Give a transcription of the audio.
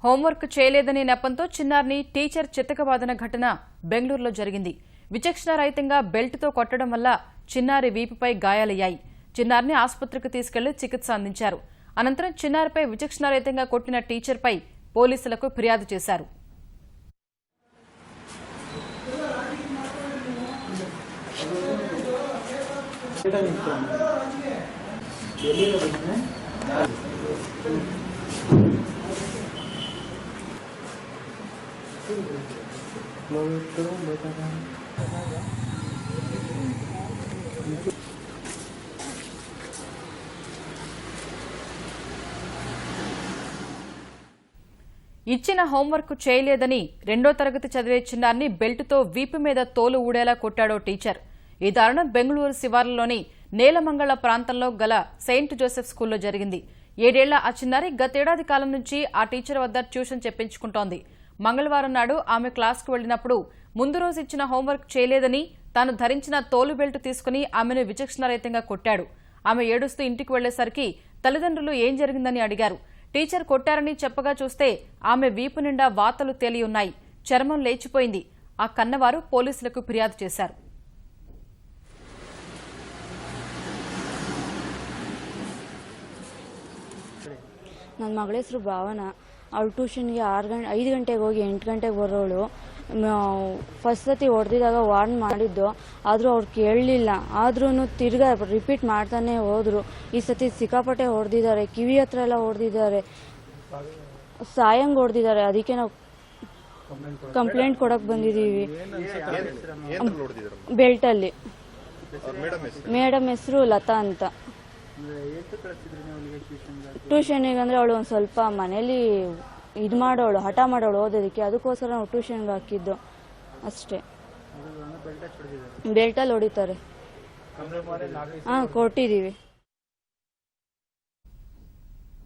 Homework చేయలేదనే నెపంతో చిన్నారిని teacher చితకబాదిన ఘటన బెంగళూరులో జరిగింది. విచక్షణారహితంగా బెల్ట్తో కొట్టడం వల్ల చిన్నారి వీపుపై గాయాలయ్యాయి. చిన్నారిని ఆసుపత్రికి తీసుకెళ్లి చికిత్స అందించారు. అనంతరం చిన్నారిపై విచక్షణారహితంగా కొట్టిన టీచర్పై పోలీసులకు ఫిర్యాదు చేశారు. ఇచ్చిన హోంవర్క్ చేయలేదని 2వ తరగతి చదివే చిన్నారిని బెల్టుతో వీపు మీద తోలు ఊడేలా కొట్టాడో టీచర్. ఈ దారుణం బెంగళూరు శివార్లలోని నేలమంగళ ప్రాంతంలో గల సెయింట్ జోసెఫ్ స్కూల్లో జరిగింది. 7 ఏళ్ల ఆ చిన్నారి గతేడాది కాలం నుంచి ఆ టీచర్ వద్ద ట్యూషన్ చెప్పించుకుంటోంది. మంగళవారం నాడు ఆమె క్లాస్కు వెళ్లినప్పుడు ముందు రోజు ఇచ్చిన హోంవర్క్ చేయలేదని తాను ధరించిన తోలు బెల్ట్ తీసుకుని ఆమెను విచక్షణారహితంగా కొట్టాడు. ఆమె ఏడుస్తూ ఇంటికి వెళ్లేసరికి తల్లిదండ్రులు ఏం జరిగిందని అడిగారు. టీచర్ కొట్టారని చెప్పగా చూస్తే ఆమె వీపు నిండా వాతలు తేలియున్నాయి. చర్మం లేచిపోయింది. ఆ కన్నవారు పోలీసులకు ఫిర్యాదు చేశారు. ನನ್ನ ಮಗಳ ಹೆಸರು ಭಾವನಾ. ಅವಳು ಟ್ಯೂಷನ್ಗೆ 5 ಗಂಟೆಗೆ ಹೋಗಿ 8 ಗಂಟೆಗೆ ಬರೋಳು. ಫಸ್ಟ್ ಸತಿ ಹೊಡೆದಿದಾಗ ವಾರ್ನ್ ಮಾಡಿದ್ದು, ಆದರೂ ಅವ್ರು ಕೇಳಲಿಲ್ಲ. ಆದ್ರೂ ತಿರ್ಗಾ ರಿಪೀಟ್ ಮಾಡ್ತಾನೆ ಹೋದ್ರು. ಈ ಸತಿ ಸಿಕ್ಕಾಪಟ್ಟೆ ಹೊಡೆದಿದ್ದಾರೆ, ಕಿವಿ ಹತ್ರ ಎಲ್ಲ ಹೊಡೆದಿದ್ದಾರೆ, ಸಾಯಂಗ್ ಹೊಡೆದಿದ್ದಾರೆ. ಅದಕ್ಕೆ ನಾವು ಕಂಪ್ಲೇಂಟ್ ಕೊಡಕ್ ಬಂದಿದ್ದೀವಿ. ಬೆಲ್ಟಲ್ಲಿ. ಮೇಡಮ್ ಹೆಸರು ಲತಾ ಅಂತ. ಟ್ಯೂಷನ್ಗೆ ಅಂದ್ರೆ ಅವಳು ಒಂದು ಸ್ವಲ್ಪ ಮನೇಲಿ ಇದು ಮಾಡೋಳು, ಹಠ ಮಾಡೋಳು ಓದೋದಕ್ಕೆ. ಅದಕ್ಕೋಸ್ಕರ ನಾವು ಟ್ಯೂಷನ್ಗೆ ಹಾಕಿದ್ದು ಅಷ್ಟೇ. ಬೆಲ್ಟಲ್ಲಿ ಹೊಡಿತಾರೆ. ಕೊಟ್ಟಿದ್ದೀವಿ.